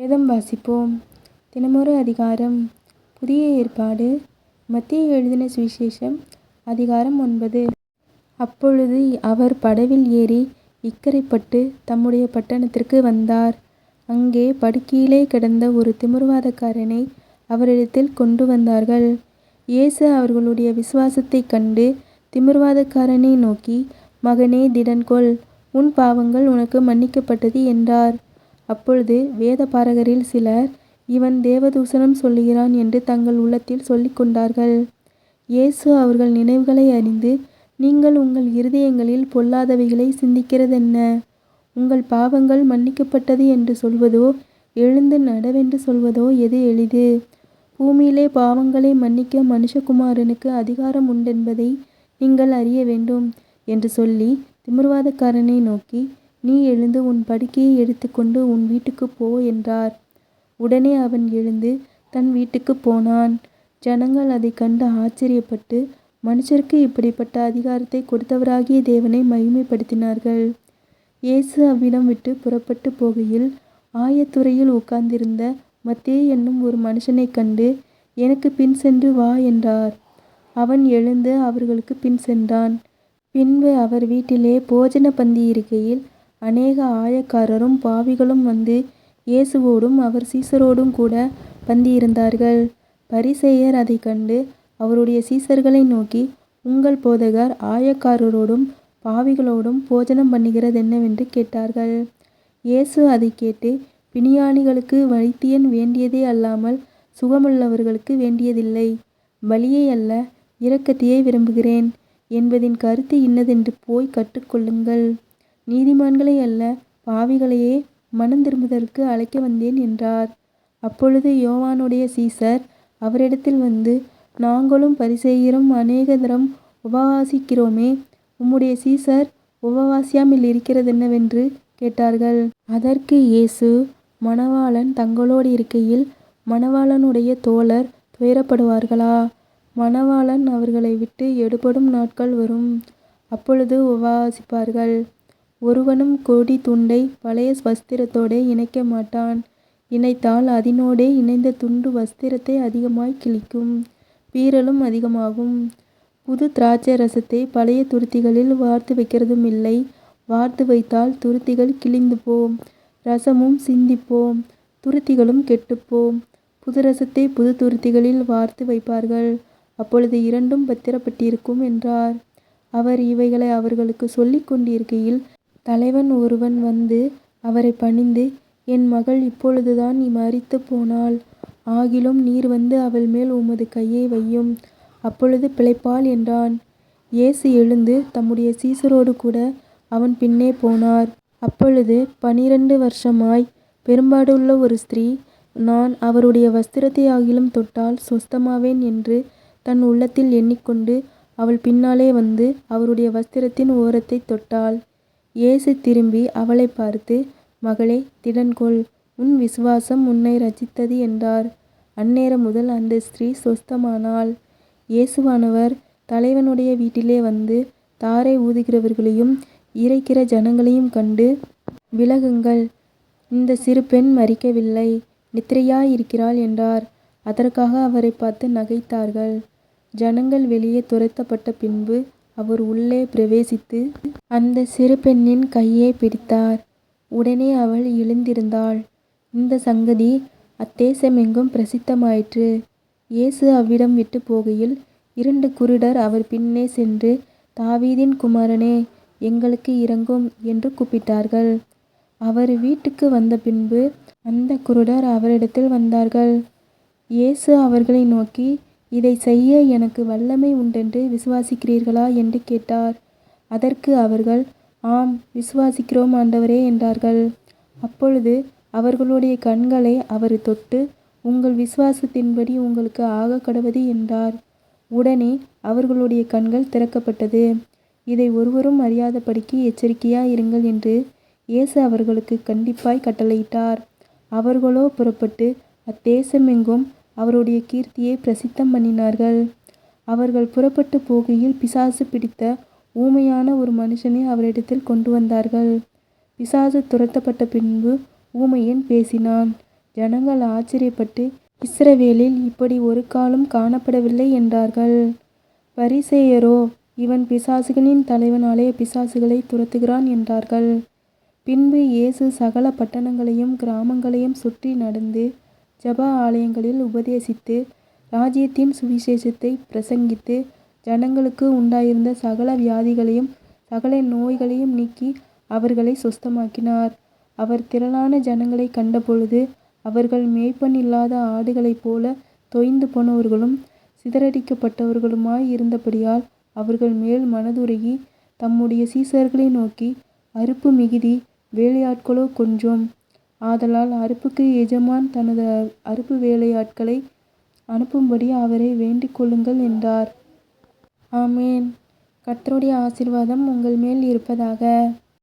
வேதம் வாசிப்போம். தினமொரு அதிகாரம். புதிய ஏற்பாடு. மத்தேயு எழுதின சுவிசேஷம் அதிகாரம் 9. அப்பொழுது அவர் படவில் ஏறி இக்கரைப்பட்டு தம்முடைய பட்டணத்திற்கு வந்தார். அங்கே படுக்கையிலே கிடந்த ஒரு திமிர்வாதக்காரனை அவரிடத்தில் கொண்டு வந்தார்கள். இயேசு அவர்களுடைய விசுவாசத்தைக் கண்டு திமிர்வாதக்காரனை நோக்கி, மகனே, திடன்கொள், உன் பாவங்கள் உனக்கு மன்னிக்கப்பட்டது என்றார். அப்பொழுது வேதபாரகரில் சிலர், இவன் தேவதூஷணம் சொல்லுகிறான் என்று தங்கள் உள்ளத்தில் சொல்லிக் கொண்டார்கள். இயேசு அவர்கள் நினைவுகளை அறிந்து, நீங்கள் உங்கள் இருதயங்களில் பொல்லாதவைகளை சிந்திக்கிறதென்ன? உங்கள் பாவங்கள் மன்னிக்கப்பட்டது என்று சொல்வதோ, எழுந்து நடவென்று சொல்வதோ எது எளிது? பூமியிலே பாவங்களை மன்னிக்க மனுஷகுமாரனுக்கு அதிகாரம் உண்டென்பதை நீங்கள் அறிய வேண்டும் என்று சொல்லி திமிர்வாதக்காரனை நோக்கி, நீ எழுந்து உன் படுக்கையை எடுத்துக்கொண்டு உன் வீட்டுக்குப் போ என்றார். உடனே அவன் எழுந்து தன் வீட்டுக்குப் போனான். ஜனங்கள் அதைக் கண்டு ஆச்சரியப்பட்டு, மனுஷருக்கு இப்படிப்பட்ட அதிகாரத்தை கொடுத்தவராகிய தேவனை மகிமைப்படுத்தினார்கள். இயேசு அவ்விடம் விட்டு புறப்பட்டு போகையில், ஆயத்துறையில் உட்கார்ந்திருந்த மத்தேயு என்னும் ஒரு மனுஷனைக் கண்டு, எனக்கு பின் சென்று வா என்றார். அவன் எழுந்து அவர்களுக்கு பின் சென்றான். பின்பு அவர் வீட்டிலே போஜன பந்தி இருக்கையில், அநேக ஆயக்காரரும் பாவிகளும் வந்து இயேசுவோடும் அவர் சீசரோடும் கூட பந்தியிருந்தார்கள். பரிசேயர் அதைக் கண்டு அவருடைய சீசர்களை நோக்கி, உங்கள் போதகர் ஆயக்காரரோடும் பாவிகளோடும் போஜனம் பண்ணுகிறதென்னவென்று கேட்டார்கள். இயேசு அதைக் கேட்டு, பிணியாளிகளுக்கு வைத்தியன் வேண்டியதே அல்லாமல் சுகமுள்ளவர்களுக்கு வேண்டியதில்லை, பலியை அல்ல, இரக்கத்தையே விரும்புகிறேன் என்பதின் கருத்து இன்னதென்று போய் கற்றுக்கொள்ளுங்கள். நீதிமான்களை அல்ல, பாவிகளையே மனந்திரும்புதலுக்கு அழைக்க வந்தேன் என்றார். அப்பொழுது யோவானுடைய சீசர் அவரிடத்தில் வந்து, நாங்களும் பரிசேயரும் அநேக தரம் உபவாசிக்கிறோமே, உம்முடைய சீசர் உபவாசியாமல் இருக்கிறதென்னவென்று கேட்டார்கள். அதற்கு இயேசு, மணவாளன் தங்களோடு இருக்கையில் மணவாளனுடைய தோழர் துயரப்படுவார்களா? மணவாளன் அவர்களை விட்டு எடுபடும் நாட்கள் வரும், அப்பொழுது உபவாசிப்பார்கள். ஒருவனும் கொடி துண்டை பழைய வஸ்திரத்தோடே இணைக்க மாட்டான். இணைத்தால் அதனோடே இணைந்த துண்டு வஸ்திரத்தை அதிகமாய் கிழிக்கும், பீறலும் அதிகமாகும். புது திராட்சை ரசத்தை பழைய துருத்திகளில் வார்த்து வைக்கிறதுமில்லை, வார்த்து வைத்தால் துருத்திகள் கிழிந்து போம், ரசமும் சிந்திப்போம், துருத்திகளும் கெட்டுப்போம். புது ரசத்தை புது துருத்திகளில் வார்த்து வைப்பார்கள், அப்பொழுது இரண்டும் பத்திரப்பட்டிருக்கும் என்றார். அவர் இவைகளை அவர்களுக்கு சொல்லிக் கொண்டிருக்கையில், தலைவன் ஒருவன் வந்து அவரை பணிந்து, என் மகள் இப்பொழுதுதான் மரித்து போனாள், ஆகிலும் நீர் வந்து அவள் மேல் உமது கையை வையும், அப்பொழுது பிழைப்பாள் என்றான். இயேசு எழுந்து தம்முடைய சீசரோடு கூட அவன் பின்னே போனார். அப்பொழுது 12 வருஷமாய் பெரும்பாடுள்ள ஒரு ஸ்திரீ, நான் அவருடைய வஸ்திரத்தை ஆகிலும் தொட்டால் சொஸ்தமாவேன் என்று தன் உள்ளத்தில் எண்ணிக்கொண்டு அவள் பின்னாலே வந்து அவருடைய வஸ்திரத்தின் ஓரத்தை தொட்டாள். இயேசு திரும்பி அவளை பார்த்து, மகளே, திடன்கொள், உன் விசுவாசம் உன்னை இரட்சித்தது என்றார். அந்நேரம் முதல் அந்த ஸ்திரீ சொஸ்தமானாள். இயேசுவானவர் தலைவனுடைய வீட்டிலே வந்து தாரை ஊதுகிறவர்களையும் இறைக்கிற ஜனங்களையும் கண்டு, விலகுங்கள், இந்த சிறு பெண் மரிக்கவில்லை, நித்திரையாயிருக்கிறாள் என்றார். அதற்காக அவரை பார்த்து நகைத்தார்கள். ஜனங்கள் வெளியே துரத்தப்பட்ட பின்பு அவர் உள்ளே பிரவேசித்து அந்த சிறு பெண்ணின் கையை பிடித்தார். உடனே அவள் எழுந்திருந்தாள். இந்த சங்கதி அத்தேசமெங்கும் பிரசித்தமாயிற்று. இயேசு அவ்விடம் விட்டு போகையில் 2 குருடர் அவர் பின்னே சென்று, தாவீதின் குமாரனே, எங்களுக்கு இரங்கும் என்று கூப்பிட்டார்கள். அவர் வீட்டுக்கு வந்த பின்பு அந்த குருடர் அவரிடத்தில் வந்தார்கள். இயேசு அவர்களை நோக்கி, இதை செய்ய எனக்கு வல்லமை உண்டென்று விசுவாசிக்கிறீர்களா என்று கேட்டார். அதற்கு அவர்கள், ஆம், விசுவாசிக்கிறோம் ஆண்டவரே என்றார்கள். அப்பொழுது அவர்களுடைய கண்களை அவர் தொட்டு, உங்கள் விசுவாசத்தின்படி உங்களுக்கு ஆகக்கடவது என்றார். உடனே அவர்களுடைய கண்கள் திறக்கப்பட்டது. இதை ஒருவரும் அறியாதபடிக்கு எச்சரிக்கையாயிருங்கள் என்று இயேசு அவர்களுக்கு கண்டிப்பாய் கட்டளையிட்டார். அவர்களோ புறப்பட்டு அத்தேசமெங்கும் அவருடைய கீர்த்தியை பிரசித்தம் பண்ணினார்கள். அவர்கள் புறப்பட்டு போகையில் பிசாசு பிடித்த ஊமையான ஒரு மனுஷனை அவரிடத்தில் கொண்டு வந்தார்கள். பிசாசு துரத்தப்பட்ட பின்பு ஊமையன் பேசினான். ஜனங்கள் ஆச்சரியப்பட்டு, இஸ்ரவேலில் இப்படி ஒரு காலம் காணப்படவில்லை என்றார்கள். பரிசேயரோ, இவன் பிசாசுகளின் தலைவனாலே பிசாசுகளை துரத்துகிறான் என்றார்கள். பின்பு இயேசு சகல பட்டணங்களையும் கிராமங்களையும் சுற்றி நடந்து ஜெப ஆலயங்களில் உபதேசித்து ராஜ்யத்தின் சுவிசேஷத்தை பிரசங்கித்து ஜனங்களுக்கு உண்டாயிருந்த சகல வியாதிகளையும் சகல நோய்களையும் நீக்கி அவர்களை சுஸ்தமாக்கினார். அவர் திரளான ஜனங்களை கண்டபொழுது அவர்கள் மேய்ப்பன் இல்லாத ஆடுகளைப் போல தொய்ந்து போனவர்களும் சிதறடிக்கப்பட்டவர்களுமாய் இருந்தபடியால் அவர்கள் மேல் மனதுருகி தம்முடைய சீசர்களை நோக்கி, அறுப்பு மிகுதி, வேலையாட்களோ கொஞ்சம். ஆதலால் அறுப்புக்கு எஜமான் தனது அறுப்பு வேலையாட்களை அனுப்பும்படி அவரை வேண்டிக் கொள்ளுங்கள் என்றார். ஆமேன். கர்த்தருடைய ஆசீர்வாதம் உங்கள் மேல் இருப்பதாக.